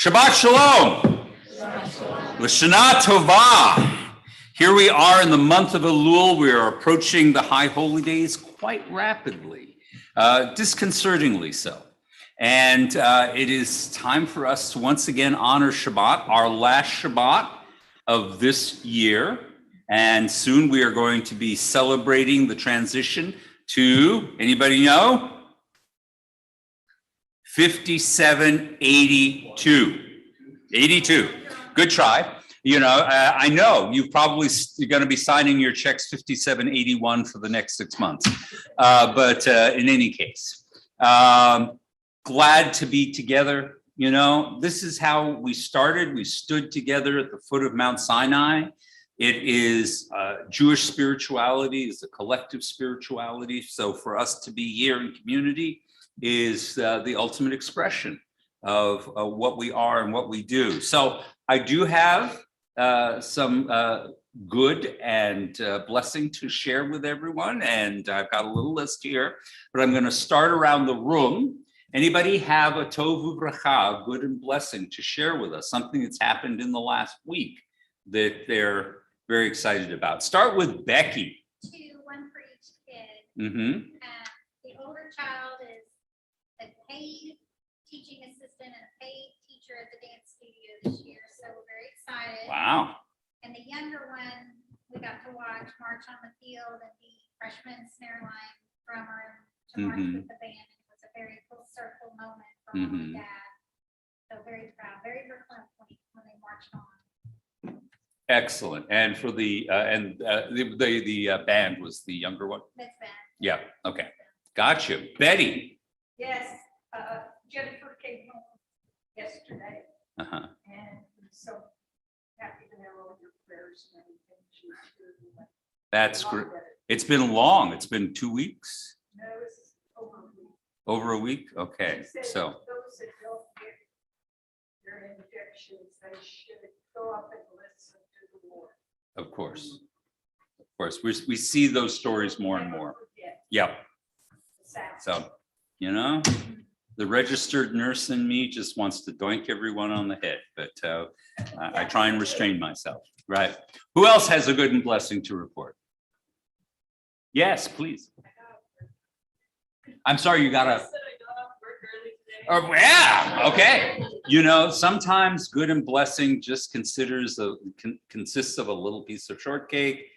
Shabbat Shalom. L'Shana Tovah. Here we are in the month of Elul. We are approaching the high holy days quite rapidly, disconcertingly so. And it is time for us to once again honor Shabbat, our last Shabbat of this year. And soon we are going to be celebrating the transition to, anybody know? 5782. 82. Good try. You know, I know you're probably going to be signing your checks 5781 for the next 6 months. But in any case, glad to be together. You know, this is how we started. We stood together at the foot of Mount Sinai. It is Jewish spirituality, is a collective spirituality. So for us to be here in community is the ultimate expression of what we are and what we do. So I do have some good and blessing to share with everyone. And I've got a little list here, but I'm going to start around the room. Anybody have a tov u'bracha, good and blessing to share with us? Something that's happened in the last week that they're very excited about. Start with Becky. One for each kid. Mm-hmm. The older child is a paid teaching assistant and a paid teacher at the dance studio this year, so we're very excited. Wow. And the younger one, we got to watch march on the field and be freshman snare line drummer and to march with the band. It was a very full circle moment for mom and dad. So very proud, very verklempt when they marched on. Excellent. And for the band was the younger one? That's bad. Yeah. Okay. Gotcha. Betty. Yes, Jennifer came home yesterday, Uh-huh. and I'm so happy to have all your prayers and everything. She's here. That's great. It's been long. It's been 2 weeks. No, it's over a week. Over a week? Okay. She said So, those that don't get their injections, they should go up and listen to the Lord. of course. Of course. We see those stories more and more. Forget Yep. the sound. So, you know, the registered nurse in me just wants to doink everyone on the head, but I try and restrain myself. Right. Who else has a good and blessing to report? Yes, please. I'm sorry, you got to. Oh, yeah. Okay. You know, sometimes good and blessing just consists of a little piece of shortcake,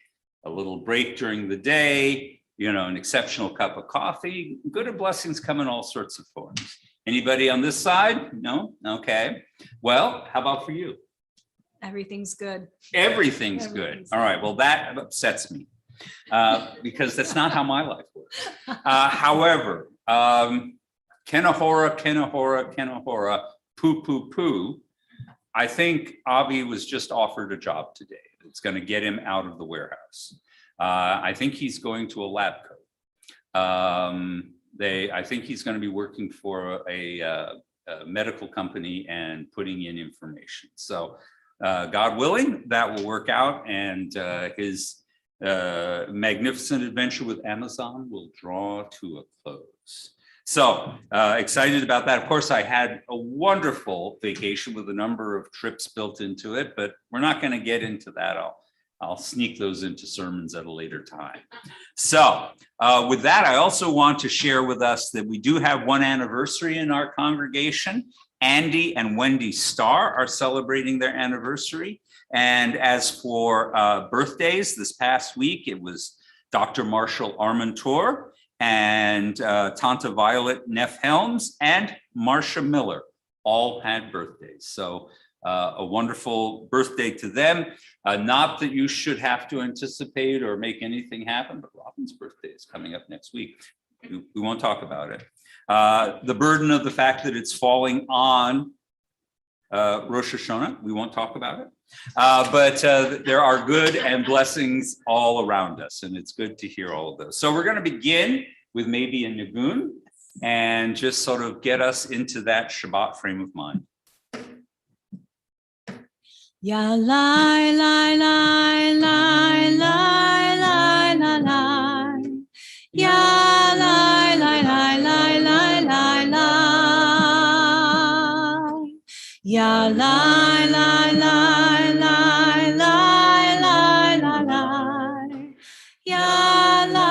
a little break during the day, you know, an exceptional cup of coffee. Good and blessings come in all sorts of forms. Anybody on this side? No? Okay. Well, how about for you? Everything's good. Everything's good. All right. Well, that upsets me because that's not how my life works. However, Kenahora, poo, poo, poo. I think Avi was just offered a job today. It's going to get him out of the warehouse. I think he's going to a lab coat. I think he's going to be working for a medical company and putting in information. So God willing, that will work out, and his magnificent adventure with Amazon will draw to a close. So excited about that. Of course, I had a wonderful vacation with a number of trips built into it, but we're not going to get into that. I'll sneak those into sermons at a later time. So with that, I also want to share with us that we do have one anniversary in our congregation. Andy and Wendy Starr are celebrating their anniversary. And as for birthdays, this past week, it was Dr. Marshall Armentor and Tanta Violet Neff Helms and Marcia Miller all had birthdays. So a wonderful birthday to them. Not that you should have to anticipate or make anything happen, but Robin's birthday is coming up next week. We won't talk about it. The burden of the fact that it's falling on Rosh Hashanah, we won't talk about it. But there are good and blessings all around us, and it's good to hear all of those. So we're going to begin with maybe a nigun and just sort of get us into that Shabbat frame of mind. Ya lai lai lai lai lai lai lai lai. Ya lai lai lai lai lai lai lai. Ya Ya la la la la la la la la. Ya la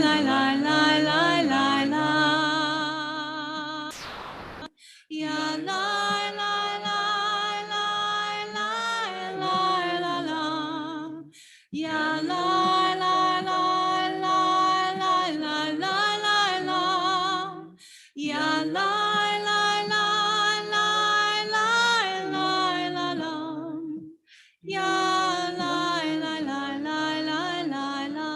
la la la la la la. Ya la la la la la la la la. Ya la la la la la la la la la. Ya la la la la la la la la. Ya la la la la la la la.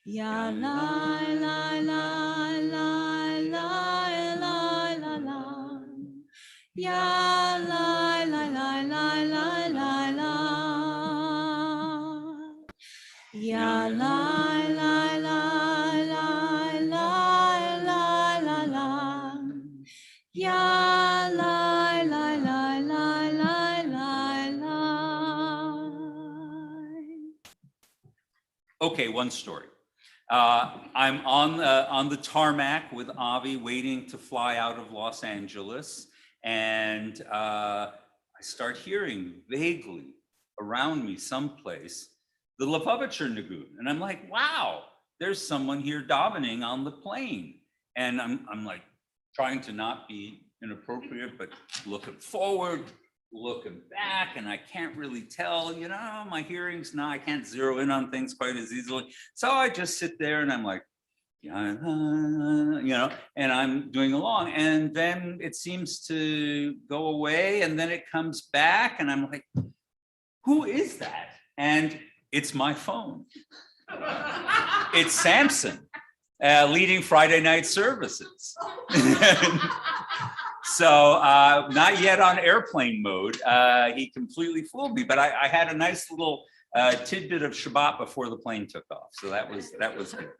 Ya la la la la la la la la. Ya la la la la la la la. Ya la la la la la la la la. Ya la la la la la la la. Okay, one story. I'm on the tarmac with Avi waiting to fly out of Los Angeles. And I start hearing vaguely around me someplace the Lubavitcher Nagun. And I'm like, wow, there's someone here davening on the plane. And I'm like trying to not be inappropriate, but looking forward, looking back, and I can't really tell, my hearing's not, I can't zero in on things quite as easily. So I just sit there and I'm like, and I'm doing along, and then it seems to go away, and then it comes back, and I'm like, who is that? And it's my phone. It's Samson, leading Friday night services. So not yet on airplane mode. He completely fooled me, but I had a nice little tidbit of Shabbat before the plane took off. So that was good.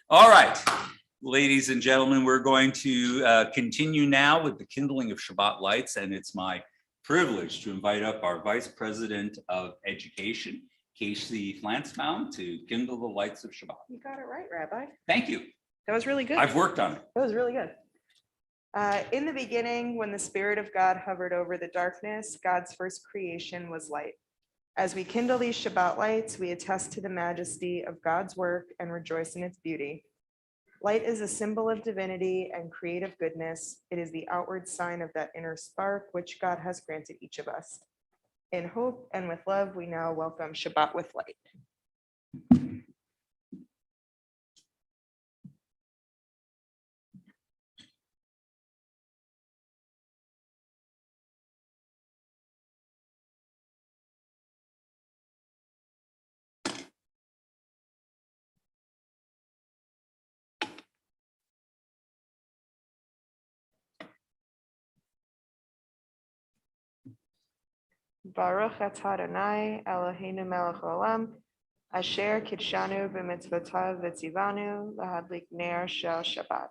All right, ladies and gentlemen, we're going to continue now with the kindling of Shabbat lights, and it's my privilege to invite up our Vice President of Education, Casey Flower, to kindle the lights of Shabbat. You got it right, Rabbi. Thank you. That was really good. I've worked on it. That was really good. In the beginning, when the Spirit of God hovered over the darkness, God's first creation was light. As we kindle these Shabbat lights, we attest to the majesty of God's work and rejoice in its beauty. Light is a symbol of divinity and creative goodness. It is the outward sign of that inner spark which God has granted each of us. In hope and with love, we now welcome Shabbat with light. Baruch atah Adonai Eloheinu melech haolam, asher kidshanu b'mitzvotav v'tzivanu lahadlik ner shel Shabbat.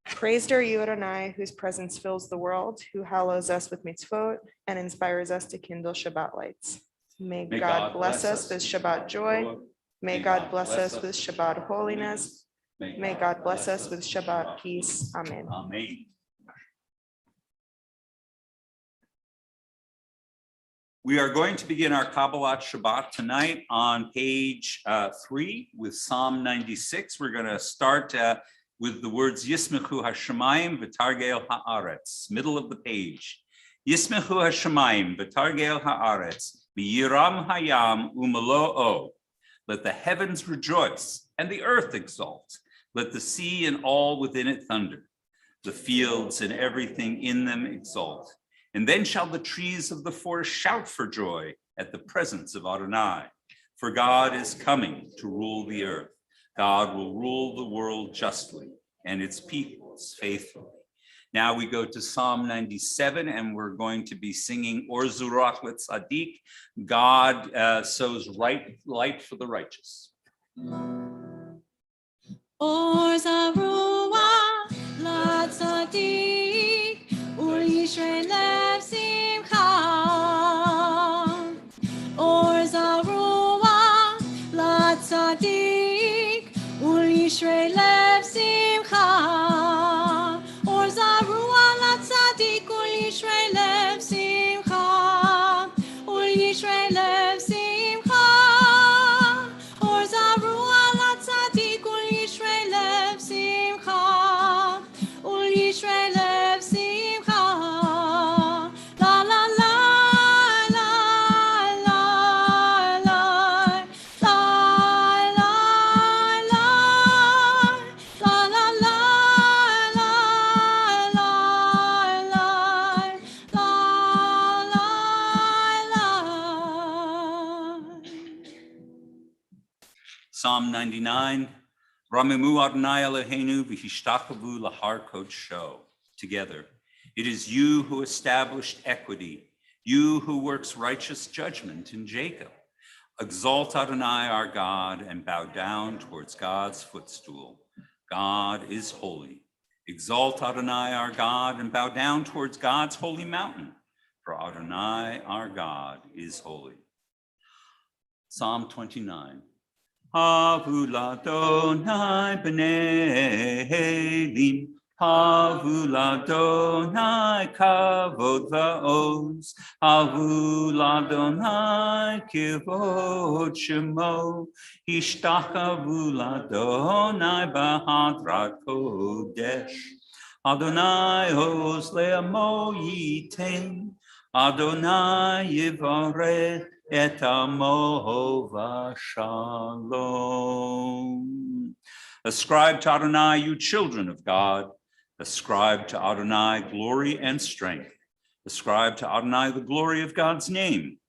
Praised are you, Adonai, whose presence fills the world, who hallows us with mitzvot and inspires us to kindle Shabbat lights. May God bless us with Shabbat joy. May God bless us with Shabbat holiness. May God bless us with Shabbat peace. Amen. Amen. We are going to begin our Kabbalat Shabbat tonight on page 3 with Psalm 96. We're going to start with the words Yismechu Hashemayim v'targel haaretz, middle of the page. Yismechu Hashemayim v'targel haaretz, v'yiram hayam u'malo'o. Let the heavens rejoice and the earth exult. Let the sea and all within it thunder. The fields and everything in them exult. And then shall the trees of the forest shout for joy at the presence of Adonai. For God is coming to rule the earth. God will rule the world justly and its peoples faithfully. Now we go to Psalm 97, and we're going to be singing Or Zurach L'Tzadik. God sows light for the righteous. Or Zaruah L'Tzadik U'Yishrei Lev Simcha. Or Zaruah L'Tzadik U'Yishrei Lev Simcha. Or Zaruah 99. Ramimu Adonai Eloheinu v'hishtakavu lahar kodsho. Together. It is you who established equity, you who works righteous judgment in Jacob. Exalt Adonai our God and bow down towards God's footstool. God is holy. Exalt Adonai our God and bow down towards God's holy mountain. For Adonai our God is holy. Psalm 29. Havu l'Adonai b'nei Elim. Havu l'Adonai kavod va'oz. Havu l'Adonai kivod shemo. Hishtakavu l'Adonai b'hadrat kodesh. Adonai oz le'amo yitain. Adonai yivarech et amo v'shalom. Ascribe to Adonai, you children of God. Ascribe to Adonai glory and strength. Ascribe to Adonai the glory of God's name.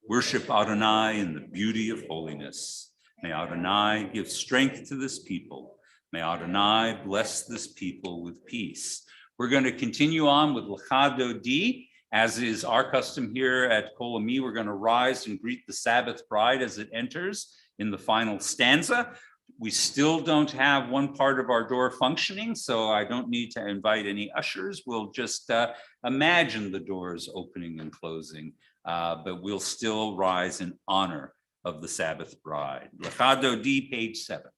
Worship Adonai in the beauty of holiness. May Adonai give strength to this people. May Adonai bless this people with peace. We're going to continue on with Lecha Dodi. As is our custom here at Kol Ami, we're going to rise and greet the Sabbath bride as it enters in the final stanza. We still don't have one part of our door functioning, so I don't need to invite any ushers. We'll just imagine the doors opening and closing, but we'll still rise in honor of the Sabbath bride. Lecha Dodi, page 7.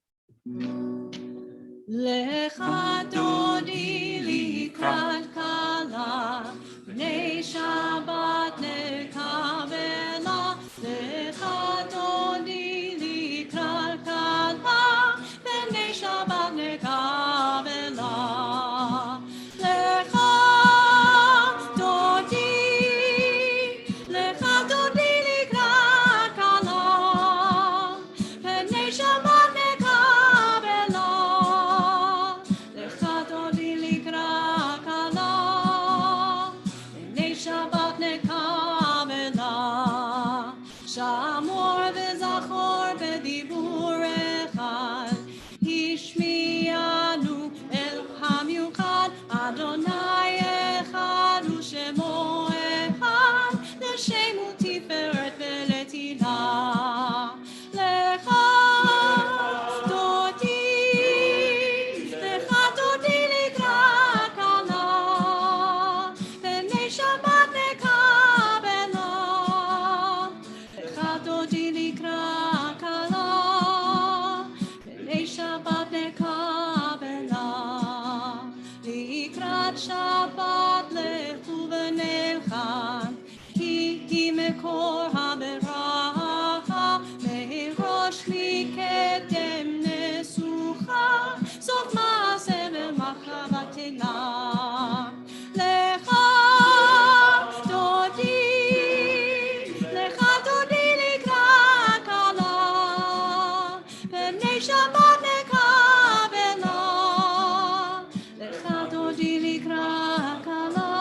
Lecha Dodi likrat kala, b'nei Shabbat nekavela. Lecha Dodi likrat kala, b'nei Shabbat nekavela. Lecha Dodi likrat kala, b'nei Shabbat nekavela. Lecha Dodi likrat kala, b'nei Shabbat nekavela. Shamor v'zachor b'dibur echad, Hishmianu el hamiuchad. Adonai echad u'shemo echad, l'shemu tiferet v'letila. Lecha Dodi likrat kala, b'nei Shabbat nekavela. Lecha Dodi likrat kala, b'nei Shabbat nekavela. Likrat Shabbat lechu v'nelcha, ki mekor haberacha, merosh mikedem nesucha, sof maaseh v'machava telah. Lecha Dodi likrat kala, b'nei Shabbat nekavela. Lecha Dodi likrat kala,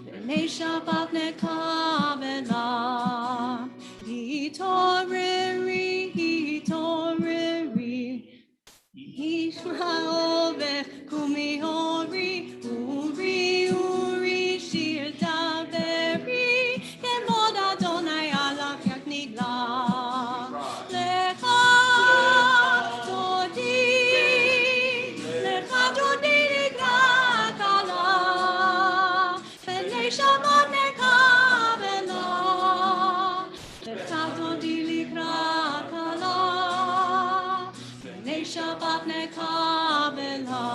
b'nei Shabbat nekavela. Hitoreri, Yishmael v'kumi ori, uri, shir daveri, kemod Adonai alach yaknigla. Lecha Dodi likrat kala, b'nei Shabbat nekavela. Lecha Dodi likrat kala, b'nei Shabbat nekavela.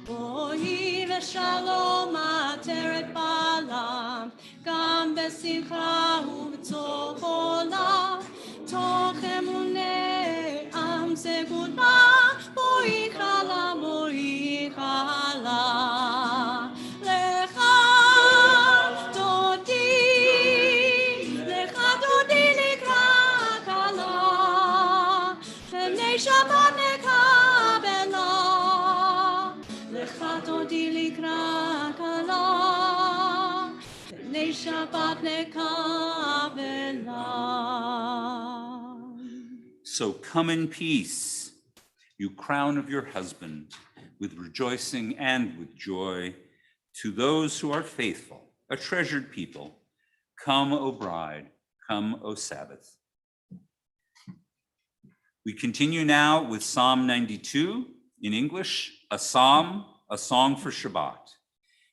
Boi v'shalom ateret bala, gam b'simcha u'b'tzor olam. Toch emunei am segula, boi chala. Lecha Dodi likrat kala, b'nei Shabbat nekavela. Lecha Dodi likrat kala, b'nei Shabbat nekavela. So come in peace, you crown of your husband, with rejoicing and with joy. To those who are faithful, a treasured people, come, O bride, come, O Sabbath. We continue now with Psalm 92 in English, a psalm, a song for Shabbat.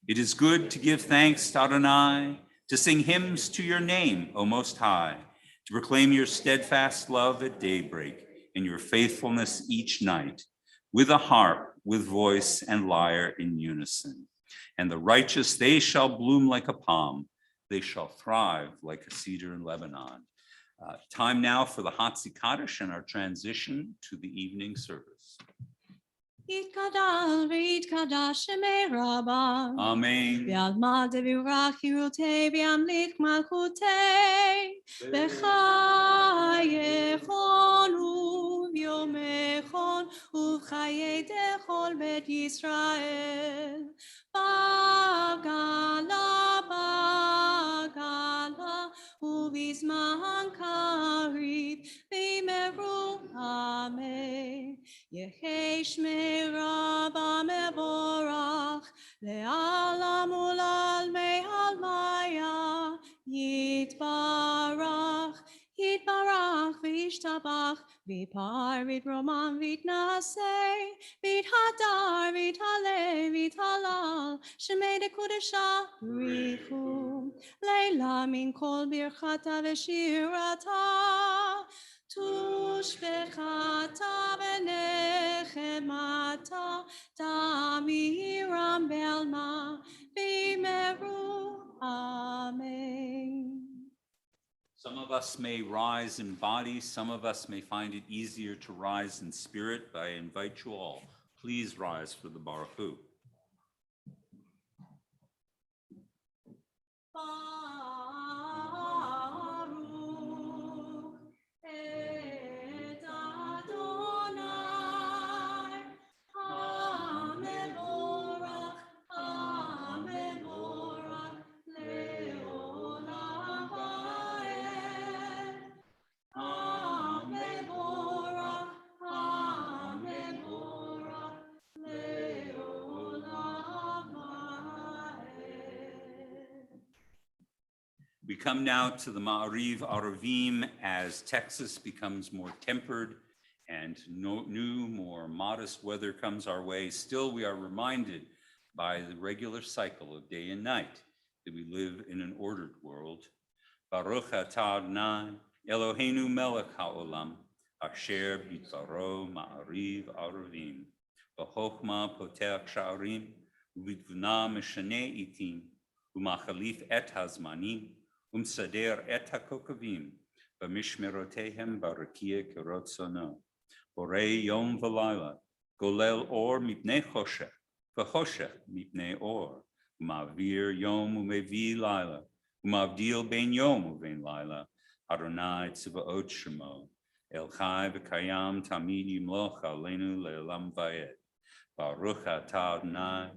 It is good to give thanks to Adonai, to sing hymns to your name, O Most High, to proclaim your steadfast love at daybreak and your faithfulness each night, with a harp, with voice and lyre in unison. And the righteous, they shall bloom like a palm. They shall thrive like a cedar in Lebanon. Time now for the Hatzi Kaddish and our transition to the evening service. יתגדל ויתקדש שמי רבא. Amen. ועלמא דברך חירותי וימליך מלכותי. בחייכון וביומכון ובחיי דכל בית ישראל. בגלה בגלה ובזמן קריב וימרו אמן. יהי שמי רבא מבורך לעלם ולעלמי עלמיה יתברך יתברך וישתבח ויפאר ויתרומם ויתנשא ויתהדר ויתהלל ויתהלל שמי דקודשה בריחו לילה מן כל ברכתה ושירתה תושבחתה ונחמתה תמירם בעלמה במהרו אמן. Some of us may rise in body, some of us may find it easier to rise in spirit, but I invite you all, please rise for the Baruch Hu. Baruch et Adonai, HaMevorach, HaMevorach, Leolam Vaed. HaMevorach, HaMevorach, Leolam Vaed. We come now to the Ma'ariv Aravim as Texas becomes more tempered and new, more modest weather comes our way. Still, we are reminded by the regular cycle of day and night that we live in an ordered world. Baruch atah Adonai, Eloheinu melech haolam, asher bitzaro Ma'ariv Aravim, b'chokhmah potech sha'arim, u'bitvuna meshane itim, u'machalif et hazmanim, ומסדר את הכוכבים במשמרותיהם ברקיע כרצונו. בורא יום ולילה, גולל אור מפני חושך, וחושך מפני אור, ומעביר יום ומביא לילה, ומבדיל בין יום ובין לילה, אדוני צבאות שמו, אל חי וקיים תמיד ימלוך עלינו לעולם ועד. ברוך אתה אדוני,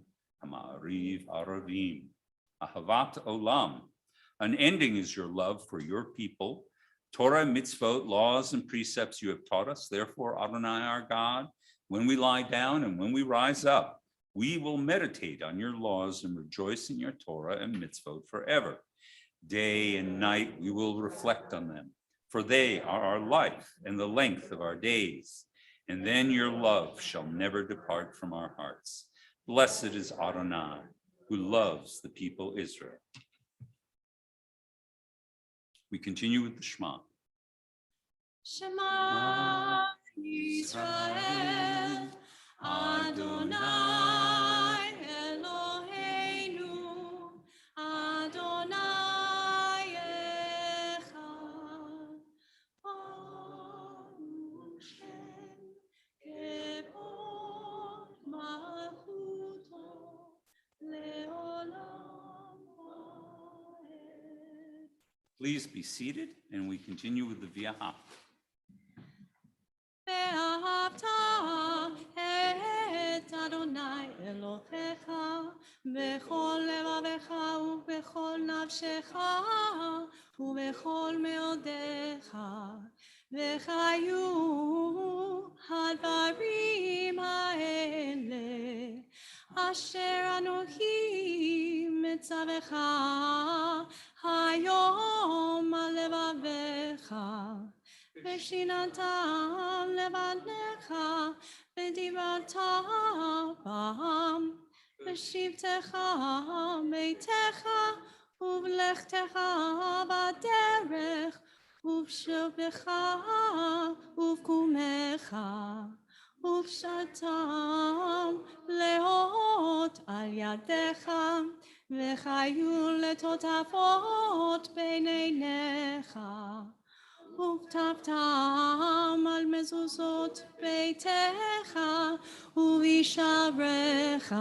המעריב ערבים, אהבת עולם. Unending is your love for your people. Torah, mitzvot, laws, and precepts you have taught us. Therefore, Adonai our God, when we lie down and when we rise up, we will meditate on your laws and rejoice in your Torah and mitzvot forever. Day and night we will reflect on them, for they are our life and the length of our days. And then your love shall never depart from our hearts. Blessed is Adonai, who loves the people Israel. We continue with the Shema. Shema Yisrael, Adonai Eloheinu, Adonai Echad. Baruch Shem Kevod Malchuto Leolam Vaed. Please be seated, and we continue with the V'ahavta. ואהבת את אדוני אלוהיך בכל לבבך ובכל נפשך ובכל מאודיך וחיו הדברים האלה אשר אנוכי מצווך היום על לבביך ושיננתם לבניך ודיברת בם בשבתך ביתך ובלכתך בדרך ובשובך ובקומך ופשטם לאות על ידיך וחיו לטוטפות בין עיניך וכתבתם על מזוזות ביתך ובשעריך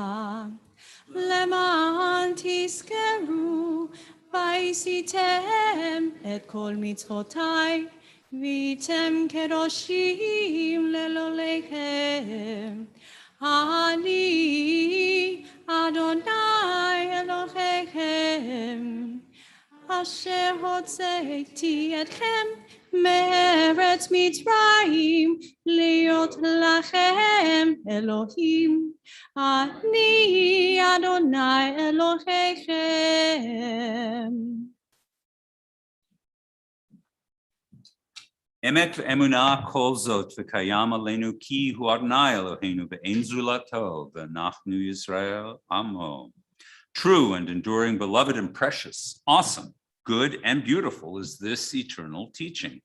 למען תזכרו ועשיתם את כל מצוותיי והייתם קדושים לאלוהיכם. אני אדוני אלוהיכם אשר הוצאתי אתכם מארץ מצרים להיות לכם אלוהים. אני אדוני אלוהיכם. אמת ואמונה כל זאת וקיים עלינו כי הוא אדוני אלוהינו ואין זולתו ואנחנו ישראל עמו. True and enduring, beloved and precious, awesome, good and beautiful is this eternal teaching.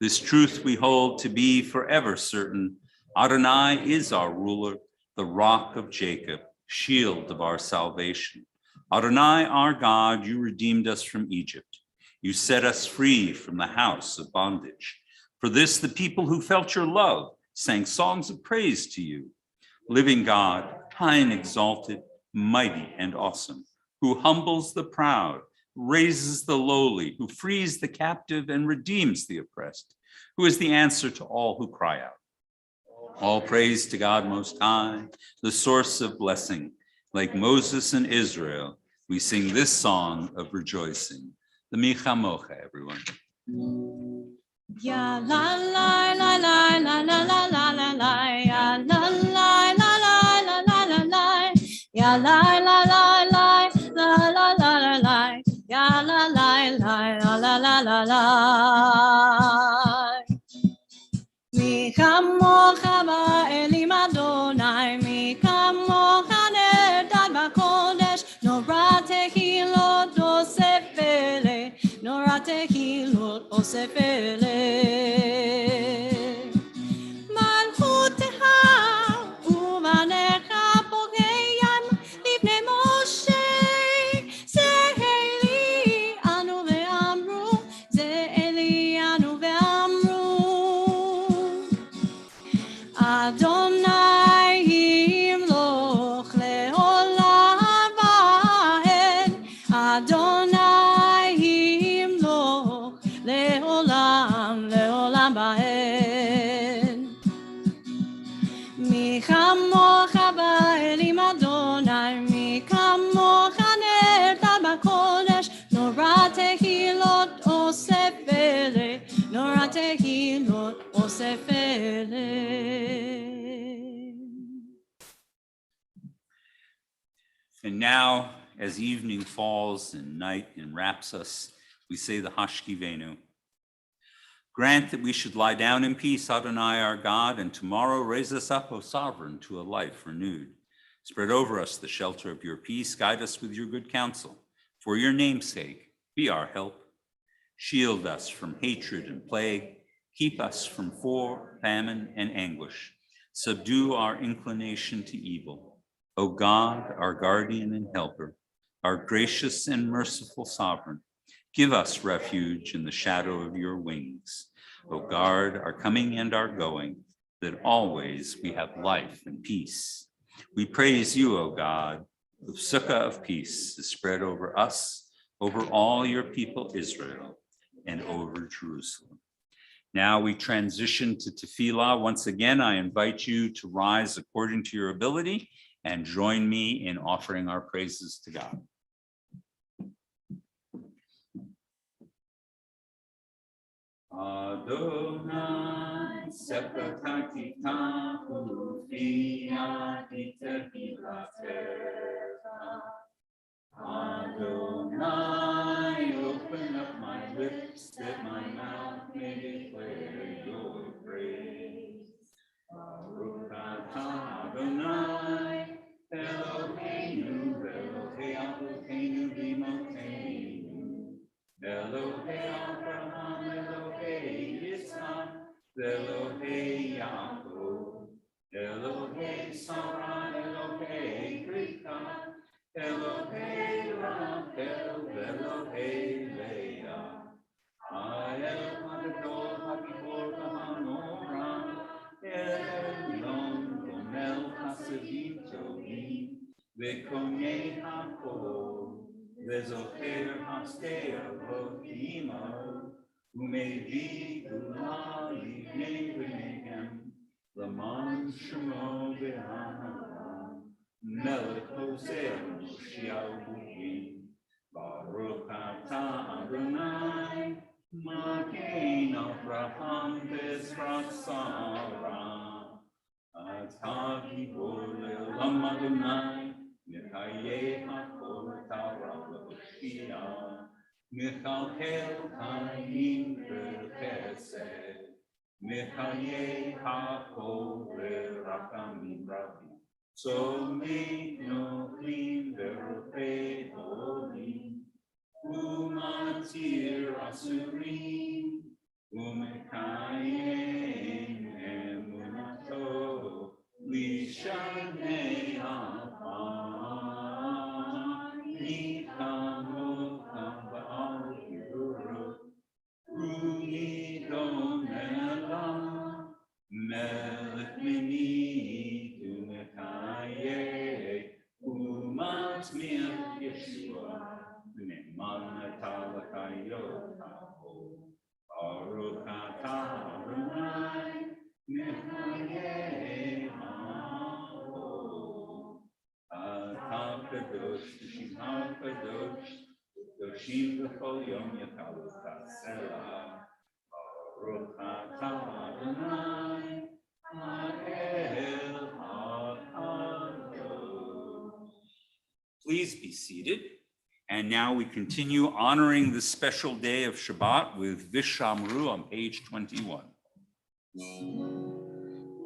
This truth we hold to be forever certain. Adonai is our ruler, the rock of Jacob, shield of our salvation. Adonai, our God, you redeemed us from Egypt. You set us free from the house of bondage. For this, the people who felt your love sang songs of praise to you. Living God, high and exalted, mighty and awesome, who humbles the proud, raises the lowly, who frees the captive and redeems the oppressed, who is the answer to all who cry out. All praise to God Most High, the source of blessing. Like Moses and Israel, we sing this song of rejoicing. The Michamocha, everyone. Ya la la la la la la la la la la ya la la la la la la la la ya la la la la la la la la la ya la la la la la la la la Mi kamocha ba'elim Adonai mi kamocha nedad b'kodesh nora tehilot osef ele nora tehilot osef ele malchutecha uvanecha pogeyam livnei Moshe ze'eli anu ve'amru ze'eli anu ve'amru Adonai himloch le'olam va'ed Adonai himloch le'olam le'olam va'ed Mi kamocha ba'elim Adonai mi kamocha nedad b'kodesh nora tehilot osef ele nora tehilot osef ele And now, as evening falls and night enwraps us, we say the Hashkivenu. Grant that we should lie down in peace, Adonai our God, and tomorrow raise us up, O Sovereign, to a life renewed. Spread over us the shelter of your peace. Guide us with your good counsel. For your name's sake, be our help. Shield us from hatred and plague. Keep us from famine, and anguish. Subdue our inclination to evil. O God, our guardian and helper, our gracious and merciful sovereign, give us refuge in the shadow of your wings. O guard our coming and our going, that always we have life and peace. We praise you, O God. The sukkah of peace is spread over us, over all your people Israel, and over Jerusalem. Now we transition to tefillah. Once again, I invite you to rise according to your ability and join me in offering our praises to God. Adonai sepatati tahu fiadita hilatera. Adonai, open up my lips that my mouth may declare your praise. Baruch atah Adonai, Eloheinu, Elohei Eloheinu, B'moteinu. Elohei Abraham, Elohei Yitzhak, Elohei Yaakov, Elohei Sarah, Elohei Rivka, Elohei Rachel, Elohei Leah. Ha'el Hagdol Hagibor Ha'anora, Elyon Gomel Hasadim Tovim, Vekonei Hakol, Vezocher Hastei Elohimo, Umevi Gula Livnei V'neihem, Laman Shemo V'Hanavam, Melech Hosea Moshiach B'Vim, Baruch atah Adonai, Magen Avraham Bezrat Sarah. Atah Gibor Le'olam Adonai, Mechayeh HaKol Tara L'Oshia, Mechalchel Chaim V'Chesed, Mechayeh HaKol V'Rachamim Rabim. Tzomei Nochlin V'Rofei Olim, Umatir Asurim, Umekayem Emunato, Lishanei Afan, Nikamokam Ba'al Yurot, Unidom Elam, Melech Mini Dumekaye, Umatmiach Yeshua, Nemanatalachayo Taho, Baruch atah Adonai, Mechaye Ha'o. Atah Kadosh, Shemah Kadosh, Kadoshim B'chol Yom Yakalucha Selah. Baruch atah Adonai, Ha'el Ha'adon. Please be seated. And now we continue honoring the special day of Shabbat with Vishamru on page 21.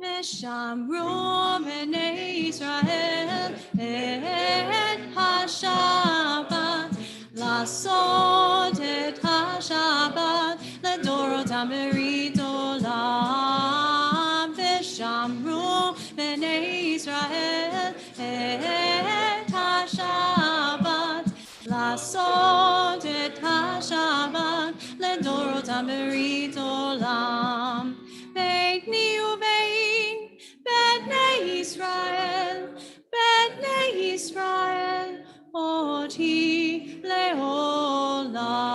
Vishamru b'nei Israel et ha-Shabbat, לעשות את השבת לדורותם ברית עולם. ושמרו בני ישראל את השבת, לעשות את השבת לדורותם ברית עולם. בני ובן בני ישראל אותי לעולם.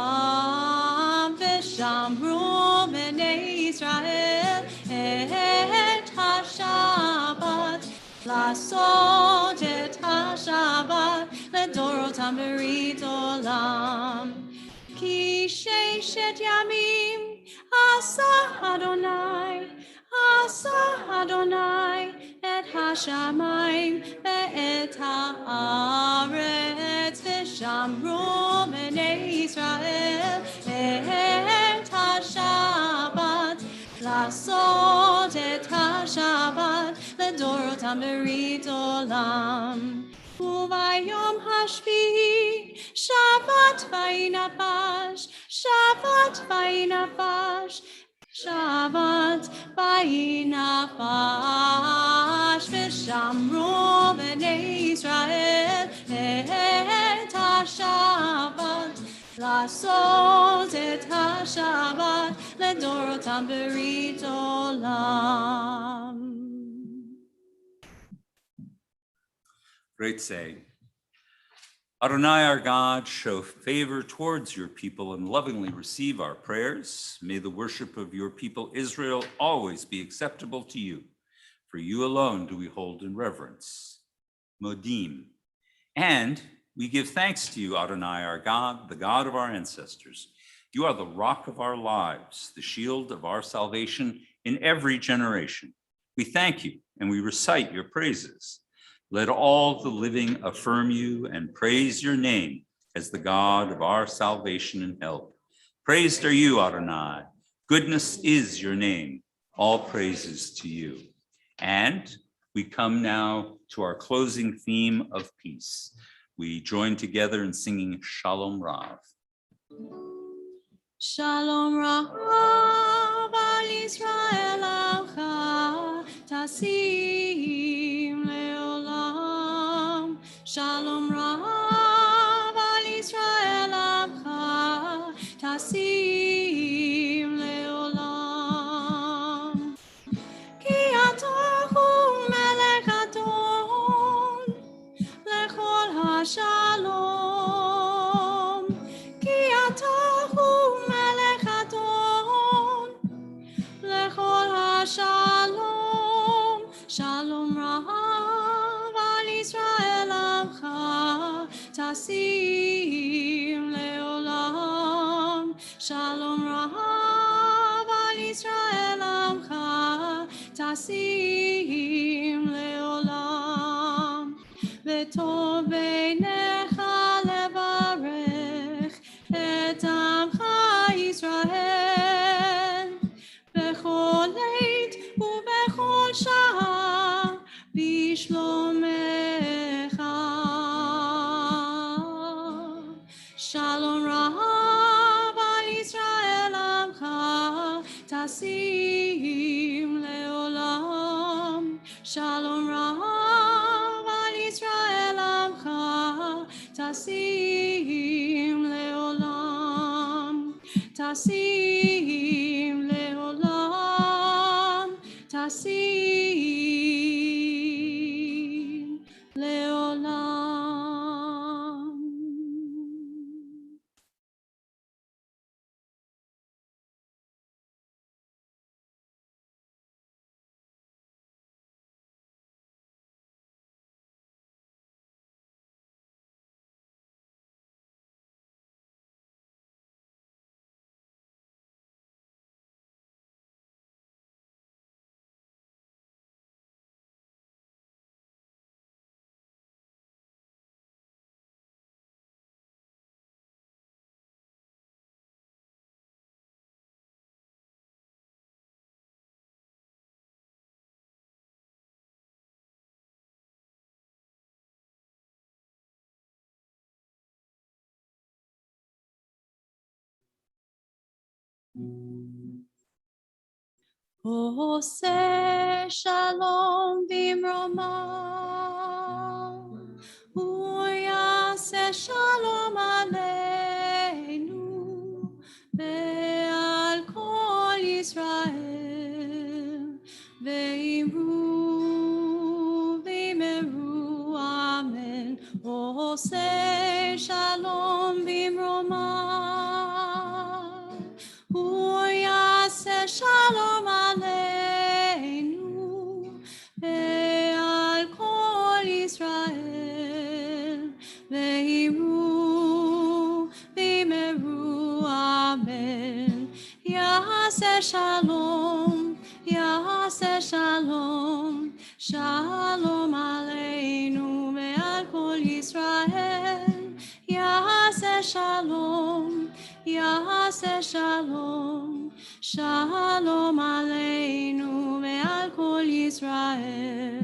ושמרו בני ישראל את השבת, לעשות את השבת לדורותם ברית עולם. כי ששת ימים עשה אדוני את השמיים ואת הארץ. ושמרו בני ישראל את השבת, לעשות את השבת לדורותם ברית עולם. וביום השביעי שבת וינפש, שבת וינפש, שבת וינפש. ושמרו בני ישראל את השבת, לעשות את השבת לדורותם ברית עולם. Great saying. Adonai, our God, show favor towards your people and lovingly receive our prayers. May the worship of your people Israel always be acceptable to you. For you alone do we hold in reverence. Modim. And we give thanks to you, Adonai, our God, the God of our ancestors, You are the rock of our lives, the shield of our salvation in every generation. We thank you and we recite your praises. Let all the living affirm you and praise your name as the God of our salvation and help. Praised are you, Adonai. Goodness is your name. All praises to you. And we come now to our closing theme of peace. We join together in singing Shalom Rav. Shalom Rav al Yisrael alcha tasim leolam. Shalom Rav al Yisrael alcha tasim leolam. Ki atah hu melech adon lechol hashalom. Ki atah hu melech adon lechol hashalom. Shalom Rav al Yisrael amcha tasim leolam. Shalom Rav al Yisrael amcha tasim leolam. V'tov beinecha levarech et amcha Yisrael bechol עת ובכל שעה בשלומך. Shalom Rav al Yisrael amcha tasim leolam. Shalom Rav al Yisrael amcha tasim leolam. Tasim leolam. Tasim leolam. עושה שלום במרומיו, הוא יעשה שלום עלינו ועל כל ישראל, ואמרו ואמרו אמן. עושה שלום במרומיו, הוא יעשה שלום עלינו ועל כל ישראל, ואמרו ואמרו אמן. יעשה שלום, יעשה שלום, שלום עלינו ועל כל ישראל. יעשה שלום, יעשה שלום, שלום עלינו ועל כל ישראל.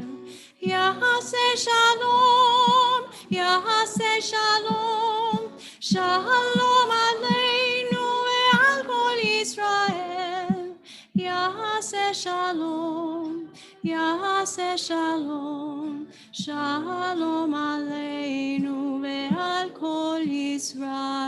יעשה שלום, יעשה שלום, שלום עלינו ועל כל ישראל. יעשה שלום, יעשה שלום, שלום עלינו ועל כל ישראל.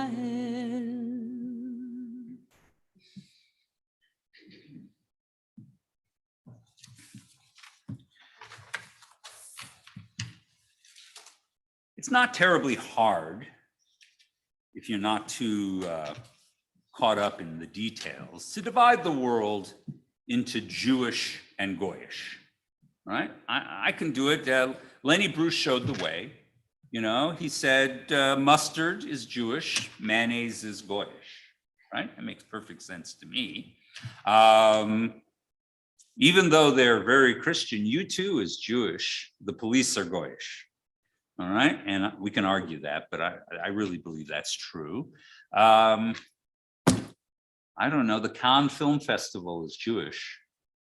It's not terribly hard if you're not too caught up in the details to divide the world into Jewish and Goyish, right? I can do it. Lenny Bruce showed the way. You know, he said mustard is Jewish, mayonnaise is Goyish. right? That makes perfect sense to me. Even though they're very Christian, you too is Jewish. The police are Goyish. All right, and we can argue that, but I really believe that's true. I don't know, the Cannes Film Festival is Jewish.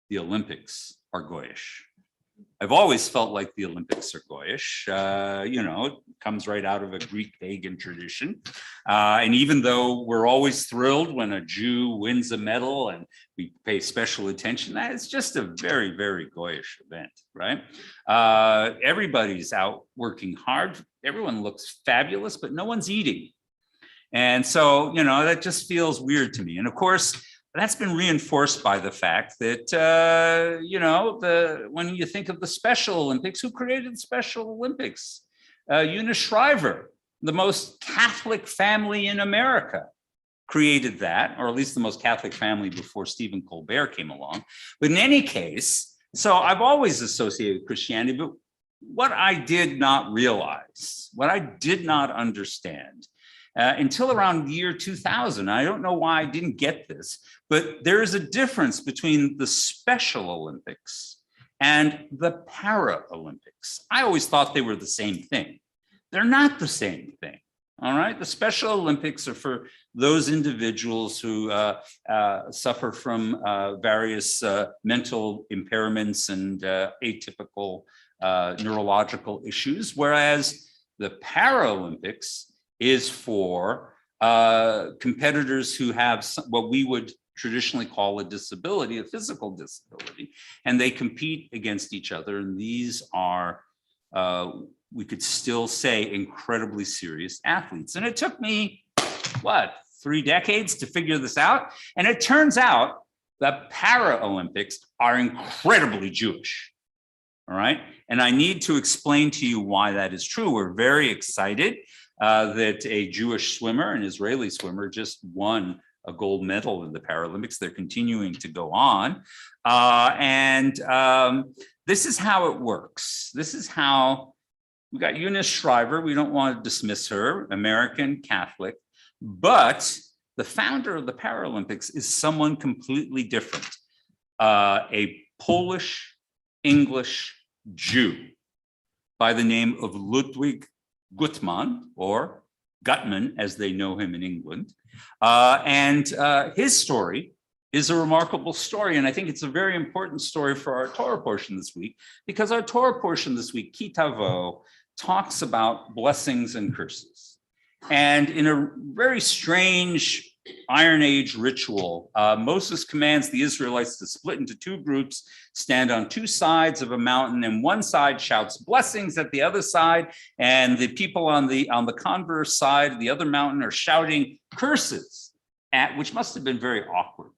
The Olympics are Goyish. I've always felt like the Olympics are Goyish. It comes right out of a Greek pagan tradition. And even though we're always thrilled when a Jew wins a medal and we pay special attention, that it's just a very, very Goyish event, right? Everybody's out working hard. Everyone looks fabulous, but no one's eating. And so, that just feels weird to me. And of course, that's been reinforced by the fact that, when you think of the Special Olympics, who created the Special Olympics? Eunice Shriver, the most Catholic family in America, created that, or at least the most Catholic family before Stephen Colbert came along. But in any case, so I've always associated Christianity, but what I did not realize, what I did not understand, until around the year 2000. I don't know why I didn't get this, but there is a difference between the Special Olympics and the Paralympics. I always thought they were the same thing. They're not the same thing. All right. The Special Olympics are for those individuals who suffer from various mental impairments and atypical neurological issues, whereas the Paralympics is for competitors who have what we would traditionally call a disability, a physical disability, and they compete against each other. And these are, we could still say, incredibly serious athletes. And it took me, 3 decades to figure this out? And it turns out that Paralympics are incredibly Jewish. All right. And I need to explain to you why that is true. We're very excited that a Jewish swimmer, an Israeli swimmer, just won a gold medal in the Paralympics. They're continuing to go on. This is how it works. This is how we got Eunice Shriver. We don't want to dismiss her, American Catholic, but the founder of the Paralympics is someone completely different, a Polish English Jew by the name of Ludwig Guttmann, or Gutman, as they know him in England. His story is a remarkable story. And I think it's a very important story for our Torah portion this week, because our Torah portion this week, Ki Tavo, talks about blessings and curses. And in a very strange Iron Age ritual, Moses commands the Israelites to split into 2 groups, stand on 2 sides of a mountain, and one side shouts blessings at the other side, and the people on the converse side, the other mountain, are shouting curses, which must have been very awkward.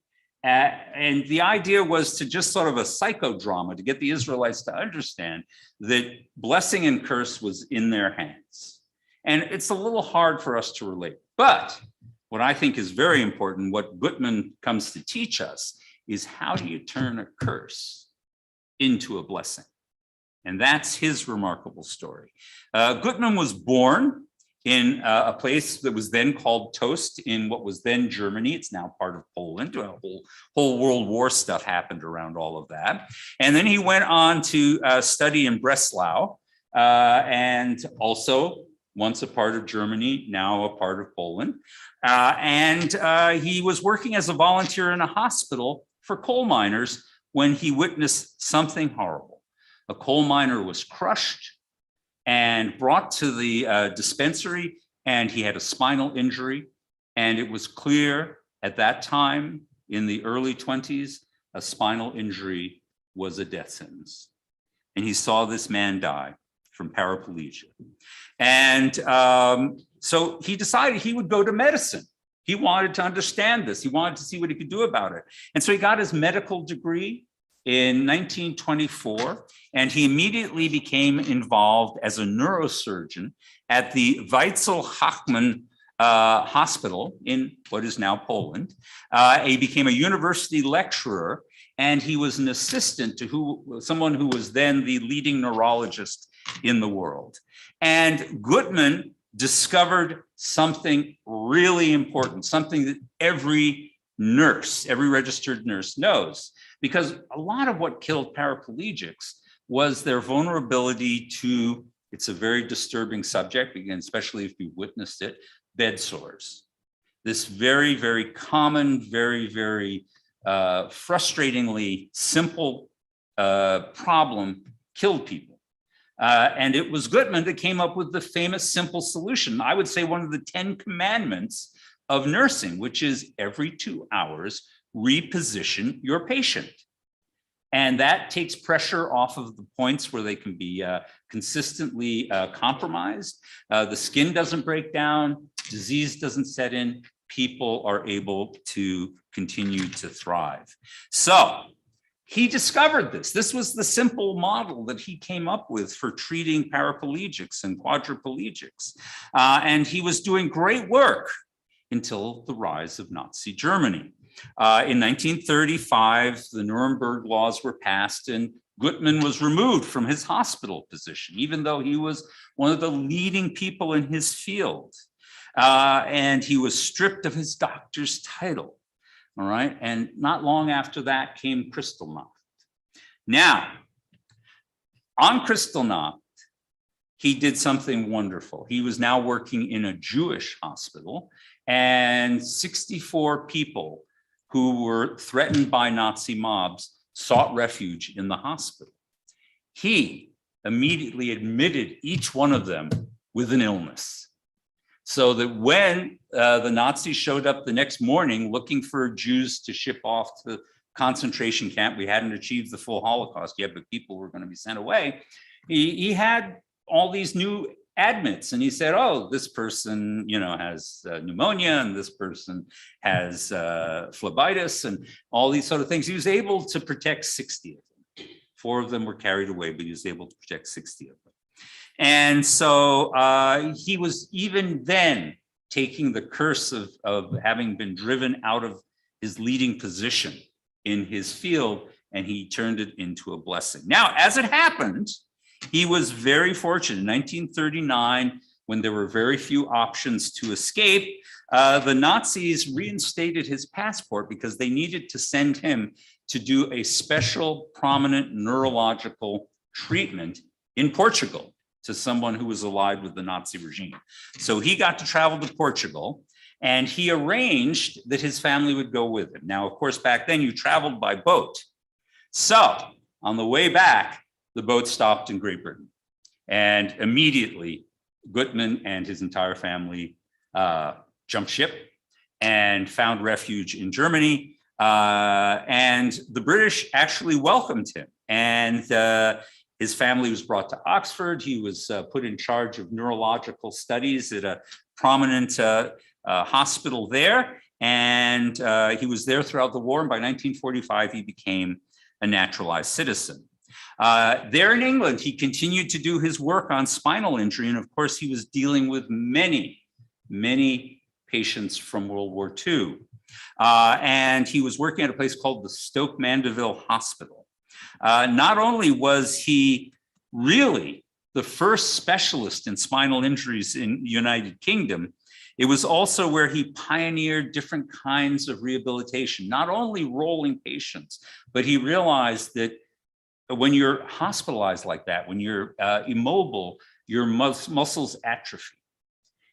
And the idea was to just sort of a psychodrama to get the Israelites to understand that blessing and curse was in their hands. And it's a little hard for us to relate, but what I think is very important, what Guttman comes to teach us, is how do you turn a curse into a blessing? And that's his remarkable story. Guttman was born in a place that was then called Toast in what was then Germany. It's now part of Poland. Whole World War stuff happened around all of that. And then he went on to study in Breslau, and also once a part of Germany, now a part of Poland. He was working as a volunteer in a hospital for coal miners when he witnessed something horrible. A coal miner was crushed and brought to the dispensary, and he had a spinal injury. And it was clear at that time, in the early 20s, a spinal injury was a death sentence. And he saw this man die from paraplegia. And so he decided he would go to medicine. He wanted to understand this. He wanted to see what he could do about it. And so he got his medical degree in 1924, and he immediately became involved as a neurosurgeon at the Weizsäll-Hachmann Hospital in what is now Poland. He became a university lecturer, and he was an assistant to someone who was then the leading neurologist in the world. And Guttman discovered something really important, something that every nurse, every registered nurse knows, because a lot of what killed paraplegics was their vulnerability to, it's a very disturbing subject, again, especially if you witnessed it, bed sores. This very, very common, very, very frustratingly simple problem killed people. And it was Gutman that came up with the famous simple solution. I would say one of the 10 commandments of nursing, which is every 2 hours, reposition your patient. And that takes pressure off of the points where they can be consistently compromised. The skin doesn't break down, disease doesn't set in, people are able to continue to thrive. So he discovered this. This was the simple model that he came up with for treating paraplegics and quadriplegics. And he was doing great work until the rise of Nazi Germany. In 1935, the Nuremberg laws were passed and Gutman was removed from his hospital position, even though he was one of the leading people in his field. And he was stripped of his doctor's title. All right. And not long after that came Kristallnacht. Now, on Kristallnacht, he did something wonderful. He was now working in a Jewish hospital, and 64 people who were threatened by Nazi mobs sought refuge in the hospital. He immediately admitted each one of them with an illness, so that when the Nazis showed up the next morning looking for Jews to ship off to the concentration camp, we hadn't achieved the full Holocaust yet, but people were going to be sent away. He had all these new admits, and he said, oh, this person, has pneumonia, and this person has phlebitis, and all these sort of things. He was able to protect 60 of them. 4 of them were carried away, but he was able to protect 60 of them. And so he was even then taking the curse of having been driven out of his leading position in his field, and he turned it into a blessing. Now, as it happened, he was very fortunate. In 1939, when there were very few options to escape, the Nazis reinstated his passport because they needed to send him to do a special prominent neurological treatment in Portugal to someone who was allied with the Nazi regime. So he got to travel to Portugal, and he arranged that his family would go with him. Now, of course, back then you traveled by boat. So on the way back, the boat stopped in Great Britain, and immediately Gutman and his entire family jumped ship and found refuge in Germany. And the British actually welcomed him, and his family was brought to Oxford. He was put in charge of neurological studies at a prominent hospital there, and he was there throughout the war. And by 1945, he became a naturalized citizen. There in England, he continued to do his work on spinal injury. And of course, he was dealing with many, many patients from World War II. And he was working at a place called the Stoke Mandeville Hospital. Not only was he really the first specialist in spinal injuries in the United Kingdom, it was also where he pioneered different kinds of rehabilitation, not only rolling patients, but he realized that when you're hospitalized like that, when you're immobile, your muscles atrophy.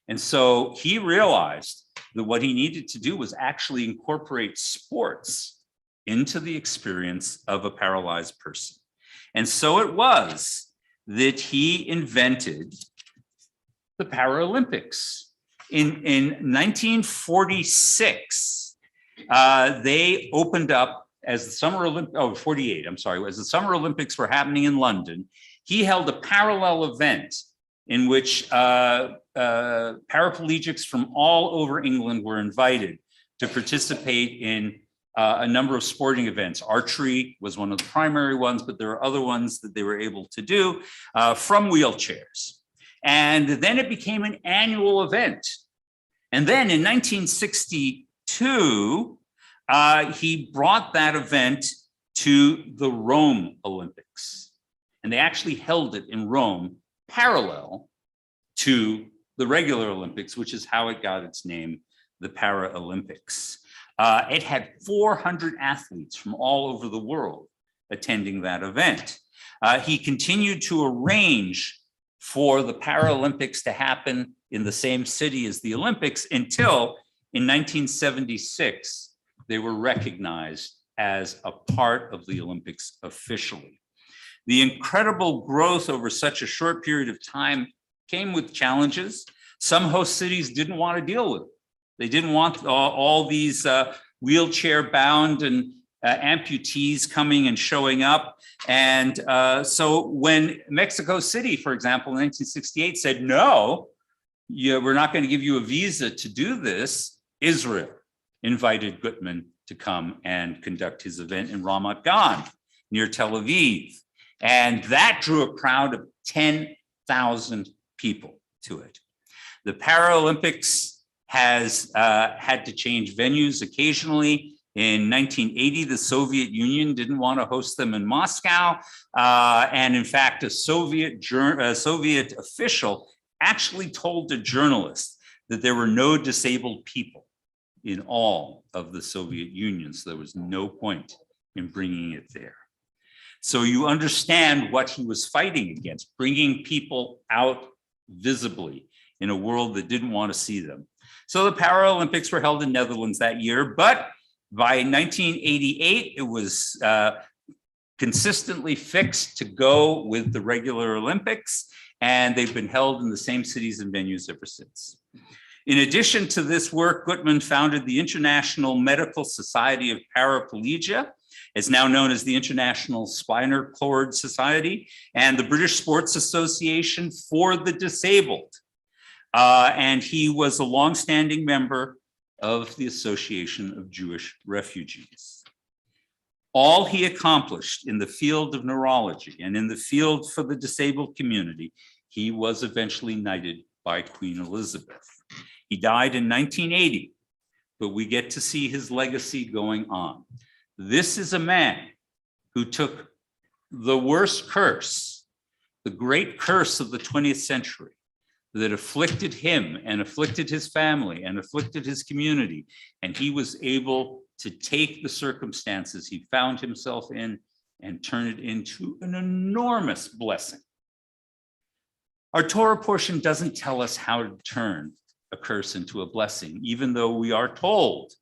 And so he realized that what he needed to do was actually incorporate sports into the experience of a paralyzed person. And so it was that he invented the Paralympics. In 1946, they opened up as the Summer Olympics, 48, I'm sorry, as the Summer Olympics were happening in London, he held a parallel event in which paraplegics from all over England were invited to participate in a number of sporting events. Archery was one of the primary ones, but there are other ones that they were able to do from wheelchairs. And then it became an annual event. And then in 1962, he brought that event to the Rome Olympics. And they actually held it in Rome parallel to the regular Olympics, which is how it got its name, the Paralympics. It had 400 athletes from all over the world attending that event. He continued to arrange for the Paralympics to happen in the same city as the Olympics until in 1976, they were recognized as a part of the Olympics officially. The incredible growth over such a short period of time came with challenges. Some host cities didn't want to deal with it. They didn't want all these wheelchair-bound and amputees coming and showing up. And so when Mexico City, for example, in 1968 said, no, we're not going to give you a visa to do this, Israel invited Gutman to come and conduct his event in Ramat Gan near Tel Aviv. And that drew a crowd of 10,000 people to it. The Paralympics has had to change venues occasionally. In 1980, the Soviet Union didn't want to host them in Moscow. And in fact, a Soviet official actually told a journalist that there were no disabled people in all of the Soviet Union. So there was no point in bringing it there. So you understand what he was fighting against, bringing people out visibly in a world that didn't want to see them. So the Paralympics were held in Netherlands that year, but by 1988, it was consistently fixed to go with the regular Olympics, and they've been held in the same cities and venues ever since. In addition to this work, Gutman founded the International Medical Society of Paraplegia. It's now known as the International Spinal Cord Society, and the British Sports Association for the Disabled. And he was a longstanding member of the Association of Jewish Refugees. All he accomplished in the field of neurology and in the field for the disabled community, he was eventually knighted by Queen Elizabeth. He died in 1980, but we get to see his legacy going on. This is a man who took the worst curse, the great curse of the 20th century, that afflicted him and afflicted his family and afflicted his community. And he was able to take the circumstances he found himself in and turn it into an enormous blessing. Our Torah portion doesn't tell us how to turn a curse into a blessing, even though we are told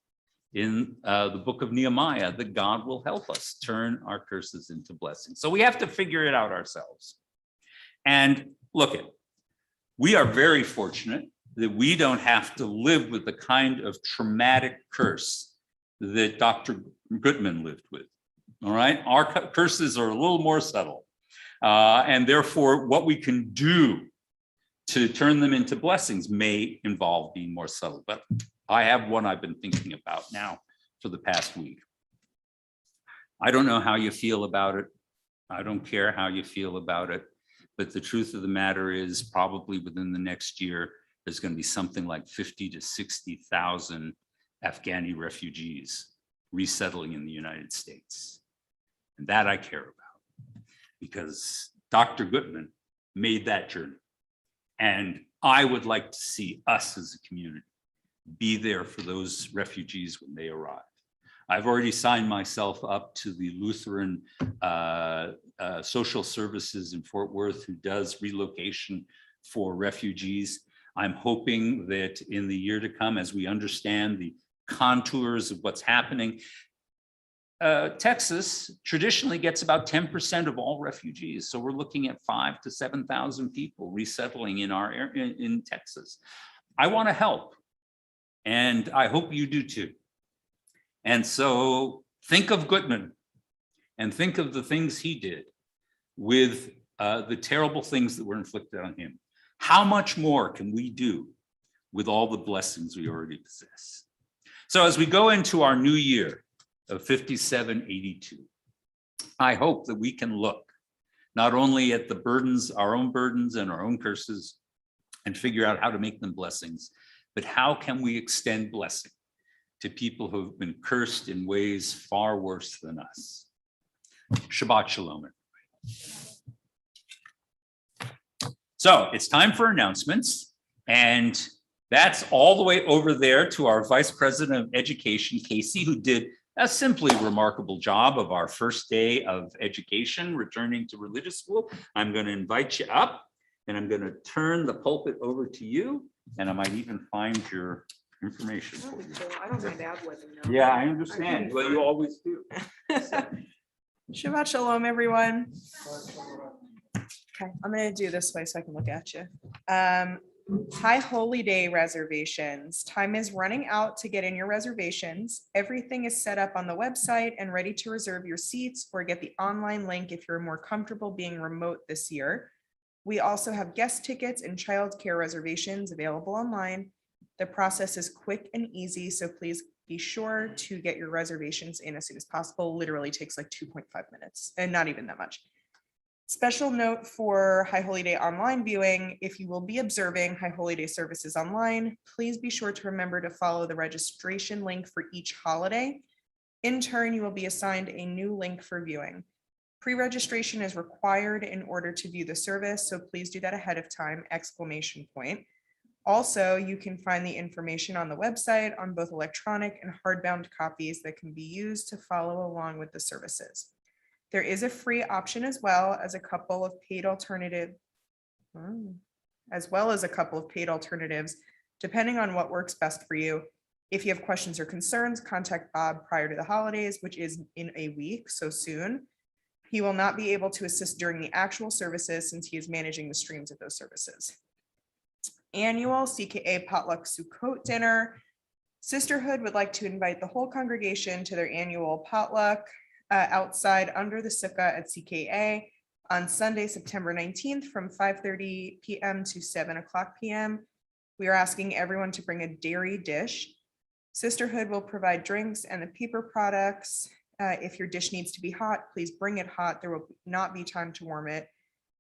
in the book of Nehemiah that God will help us turn our curses into blessings. So we have to figure it out ourselves. And look at, we are very fortunate that we don't have to live with the kind of traumatic curse that Dr. Gutman lived with. All right, our curses are a little more subtle. And therefore, what we can do to turn them into blessings may involve being more subtle. But I have one I've been thinking about now for the past week. I don't know how you feel about it. I don't care how you feel about it. But the truth of the matter is probably within the next year, there's going to be something like 50 to 60,000 Afghani refugees resettling in the United States. And that I care about because Dr. Gutman made that journey. And I would like to see us as a community be there for those refugees when they arrive. I've already signed myself up to the Lutheran Social Services in Fort Worth, who does relocation for refugees. I'm hoping that in the year to come, as we understand the contours of what's happening, Texas traditionally gets about 10% of all refugees. So we're looking at 5,000 to 7,000 people resettling in our area in Texas. I want to help, and I hope you do too. And so think of Gutman and think of the things he did with the terrible things that were inflicted on him. How much more can we do with all the blessings we already possess? So as we go into our new year of 5782, I hope that we can look not only at the burdens, our own burdens and our own curses, and figure out how to make them blessings, but how can we extend blessing to people who have been cursed in ways far worse than us. Shabbat Shalom. So it's time for announcements. And that's all the way over there to our Vice President of Education, Casey, who did a simply remarkable job of our first day of education, returning to religious school. I'm going to invite you up and I'm going to turn the pulpit over to you. And I might even find your information for you. I don't mind ad-libbing though. Yeah, I understand. Well, you always do. Shabbat shalom, everyone. Okay, I'm gonna do this way so I can look at you. High Holy Day reservations. Time is running out to get in your reservations. Everything is set up on the website and ready to reserve your seats or get the online link if you're more comfortable being remote this year. We also have guest tickets and childcare reservations available online. The process is quick and easy, so please be sure to get your reservations in as soon as possible. Literally takes like 2.5 minutes and not even that much. Special note for High Holy Day online viewing, if you will be observing High Holy Day services online, please be sure to remember to follow the registration link for each holiday. In turn, you will be assigned a new link for viewing. Pre-registration is required in order to view the service, so please do that ahead of time, ! Also, you can find the information on the website on both electronic and hardbound copies that can be used to follow along with the services. There is a free option as well as a couple of paid alternatives, depending on what works best for you. If you have questions or concerns, contact Bob prior to the holidays, which is in a week, so soon. He will not be able to assist during the actual services since he is managing the streams of those services. Annual CKA potluck Sukkot dinner. Sisterhood would like to invite the whole congregation to their annual potluck outside under the sukkah at CKA on Sunday, September 19th from 5:30 p.m. to 7 o'clock p.m. We are asking everyone to bring a dairy dish. Sisterhood will provide drinks and the paper products. If your dish needs to be hot, please bring it hot. There will not be time to warm it.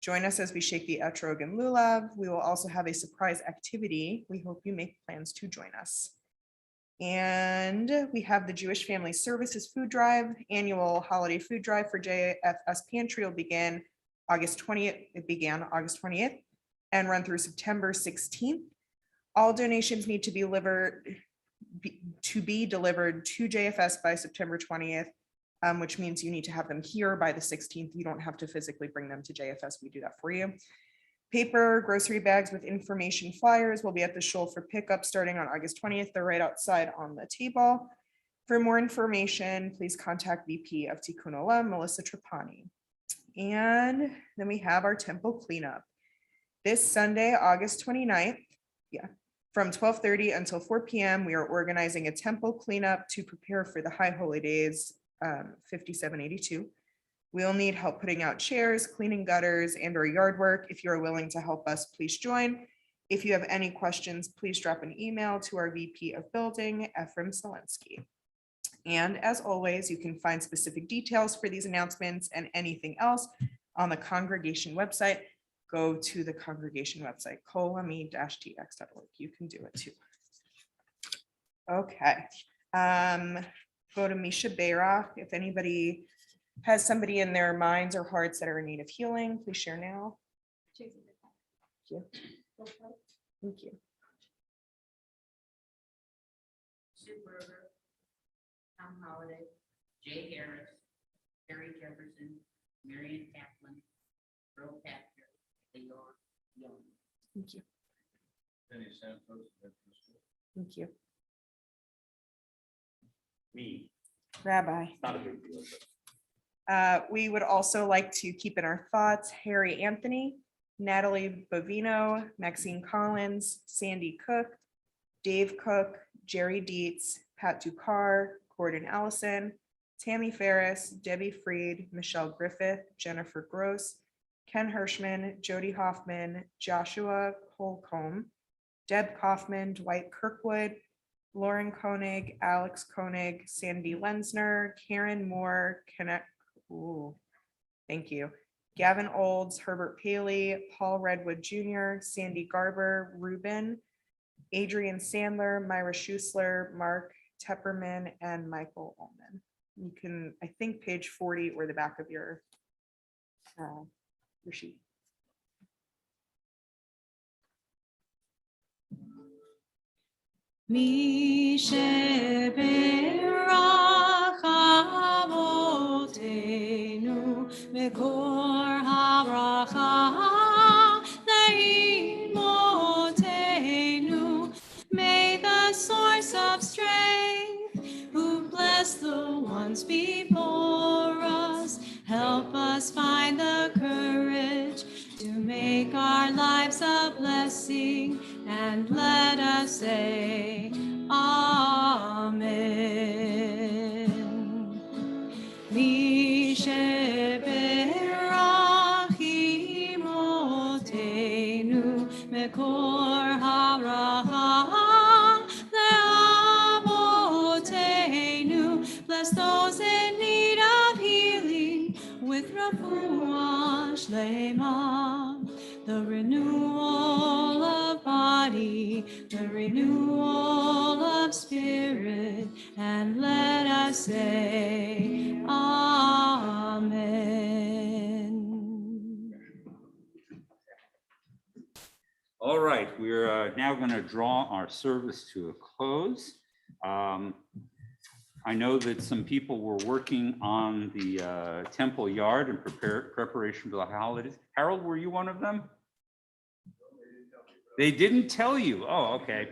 Join us as we shake the etrog and lulav. We will also have a surprise activity. We hope you make plans to join us. And we have the Jewish Family Services Food Drive, annual holiday food drive for JFS Pantry will begin August 20th. It began August 20th and run through September 16th. All donations need to be delivered to JFS by September 20th, which means you need to have them here by the 16th. You don't have to physically bring them to JFS. We do that for you. Paper grocery bags with information flyers will be at the shul for pickup starting on August 20th. They're right outside on the table. For more information, please contact VP of Tikkun Olam, Melissa Trapani. And then we have our temple cleanup. This Sunday, August 29th, from 12:30 until 4 p.m., we are organizing a temple cleanup to prepare for the High Holy Days 5782. We'll need help putting out chairs, cleaning gutters, and or yard work. If you're willing to help us, please join. If you have any questions, please drop an email to our VP of Building, Ephraim Selensky. And as always, you can find specific details for these announcements and anything else on the congregation website. Go to the congregation website, kolami-tx.org. You can do it too. Okay. Go to Misha Beirach. If anybody has somebody in their minds or hearts that are in need of healing, please share now. Thank you. Thank you. Sue Berger, Tom Holiday, Jay Harris, Terry Jefferson, Marion Kaplan, Earl Packer, Leon Young. Thank you. Thank you. Me, Rabbi. not a big deal. We would also like to keep in our thoughts Harry Anthony, Natalie Bovino, Maxine Collins, Sandy Cook, Dave Cook, Jerry Dietz, Pat Ducar, Gordon Allison, Tammy Ferris, Debbie Freed, Michelle Griffith, Jennifer Gross, Ken Hirschman, Jody Hoffman, Joshua Holcomb, Deb Kaufman, Dwight Kirkwood, Lauren Koenig, Alex Koenig, Sandy Lensner, Karen Moore, thank you. Gavin Olds, Herbert Paley, Paul Redwood Jr., Sandy Garber, Ruben, Adrian Sandler, Myra Schusler, Mark Tepperman, and Michael Ullman. You can, I think, page 40 or the back of your sheet. Mi sheberach avotenu mekor habracha leimotenu. May the source of strength, who bless the ones before us, help us find the courage to make our lives a blessing, and let us say, Amen. Mi sheberach imotenu mekor habracha leavotenu. Bless those in need of healing with refuah shlema, the renewal of body, the renewal of spirit, and let us say, Amen. All right, we're now going to draw our service to a close. I know that some people were working on the temple yard in preparation for the holidays. Harold, were you one of them? They didn't tell you. Oh, okay.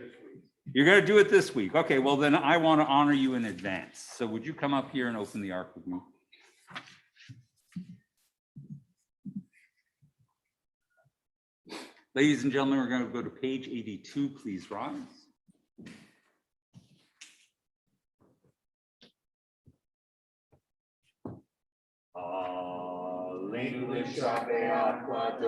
You're going to do it this week. Okay, well then I want to honor you in advance. So would you come up here and open the ark with me? Ladies and gentlemen, we're going to go to page 82. Please rise. Alleluia, Shabbat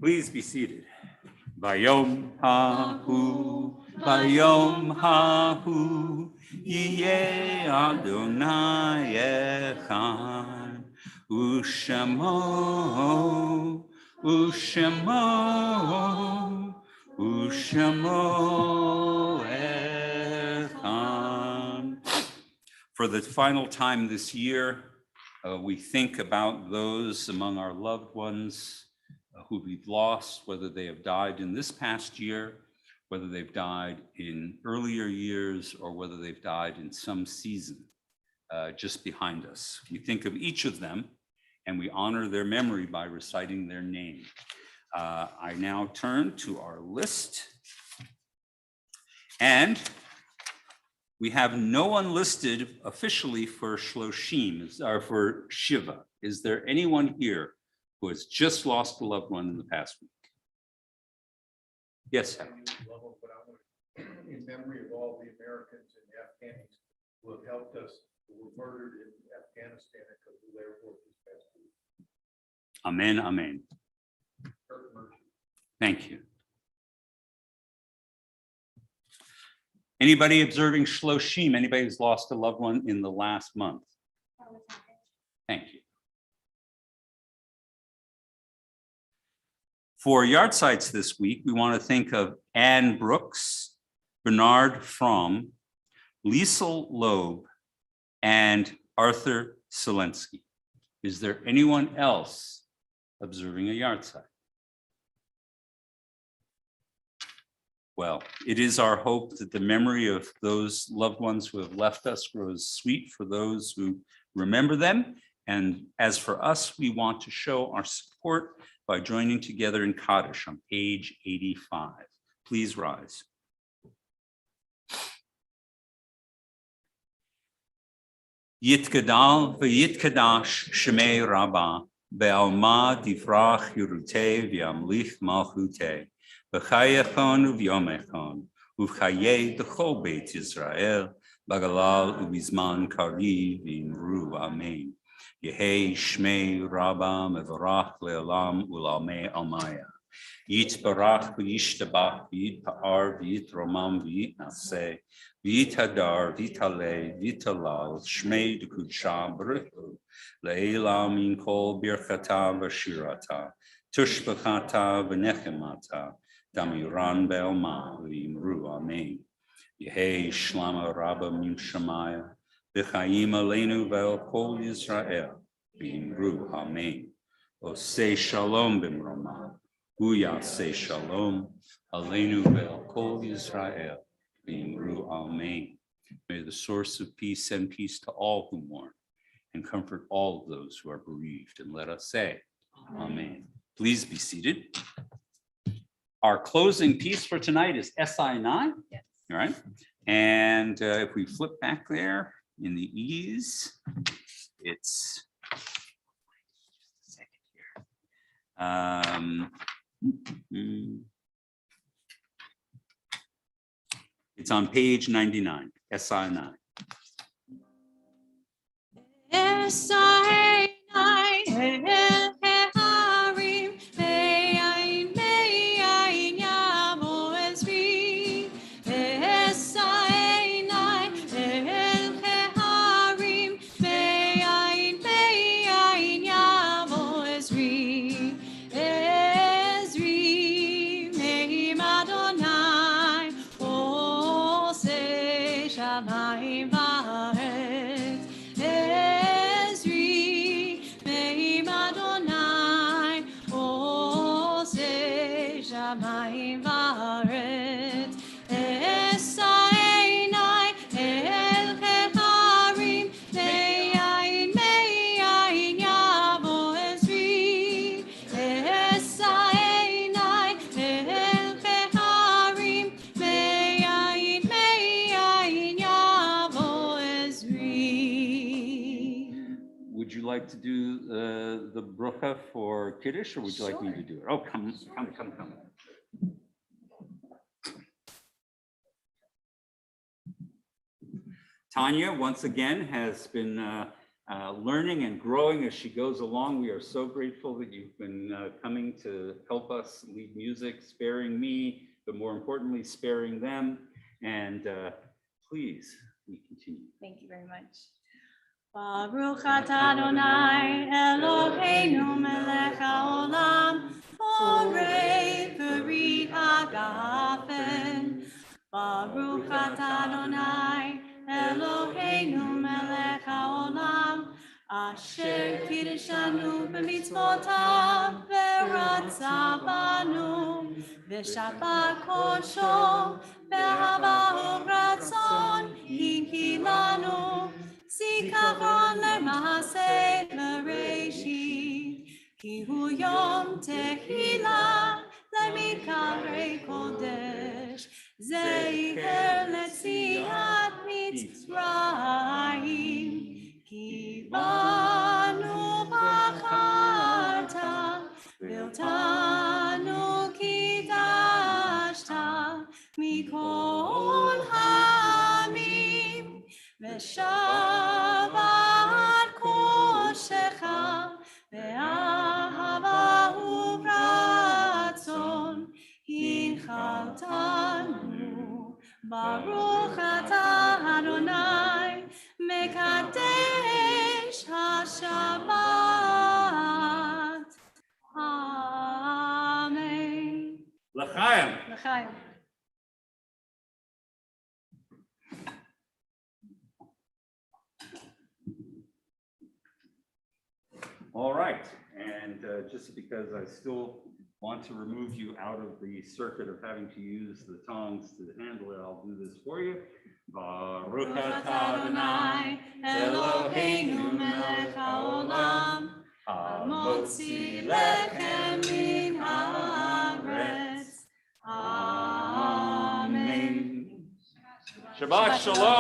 Please be seated. Bayom hahu, bayom hahu, yeh Adonai echad, ushamo, ushamo, ushamo echad. For the final time this year, we think about those among our loved ones who we've lost, whether they have died in this past year, whether they've died in earlier years, or whether they've died in some season just behind us. We think of each of them and we honor their memory by reciting their name. I now turn to our list. And we have no one listed officially for Shloshim, or for Shiva. Is there anyone here who has just lost a loved one in the past week? Yes, sir. In memory of all the Americans and the Afghans who have helped us, who were murdered in Afghanistan because of their work this past week. Amen, amen. Thank you. Anybody observing Shloshim? Anybody who's lost a loved one in the last month? Thank you. For yard sites this week, we want to think of Ann Brooks, Bernard Fromm, Liesel Loeb, and Arthur Selensky. Is there anyone else observing a yard site? Well, it is our hope that the memory of those loved ones who have left us grows sweet for those who remember them. And as for us, we want to show our support by joining together in Kaddish on page 85. Please rise. Yitgadal v'yitkadash shemei Rabbah be'alma divrach yirutei v'yamlich malchutei b'chayechon uvyomechon uv'chayei d'chol beit Yisrael bagalal ubizman kari v'imru amen. Yehei shmei Rabbah mevarach le'olam u'lamei almaya. Yitbarach v'yishtabach v'yitpa'ar v'yitromam v'yitnaseh v'yithadar v'yitaleh v'yitalal shmei d'kudsha b'richu le'elam min kol birchata v'shirata tushbachata v'nechemata damiran be'alma v'yimru amen. Yehei shlama Rabbah min Shemaya v'chaim aleinu ve'el kol Yisrael v'yimru amen. Osei shalom b'mromah Uyaseh shalom, aleinu ve'el kol Yisrael, v'imru amen. May the source of peace send peace to all who mourn and comfort all of those who are bereaved. And let us say, amen. Please be seated. Our closing piece for tonight is SI9. Yes. All right. And if we flip back there in the E's, it's it's on page 99, SI9. Would you like to do the bracha for Kiddush, or would you like me to do it? Oh, come. Tanya, once again, has been learning and growing as she goes along. We are so grateful that you've been coming to help us lead music, sparing me, but more importantly, sparing them. And please, we continue. Thank you very much. Baruch atah Adonai Eloheinu melech haolam borei peri hagafen. Baruch atah Adonai Eloheinu melech haolam asher kiddushanu b'mitzvotav v'ratzah banu v'shabbat kosho v'ahava u'ratzon hinkilanu. Zikaron lema'aseh bereshit, ki hu yom tehila lemikarei kodesh, zecher letziat Mitzrayim, ki banu bacharta, viltanu kidashta, mikol ha'amim, ושבת קודשך באהבה וברצון Baruch atah Adonai, Mekadesh HaShabbat. Amen. L'chaim. L'chaim. All right, and just because I still want to remove you out of the circuit of having to use the tongs to handle it, I'll do this for you. Baruch atah Adonai, Eloheinu melech haolam, hamotzi lechem min haaretz. Amen. Shabbat shalom.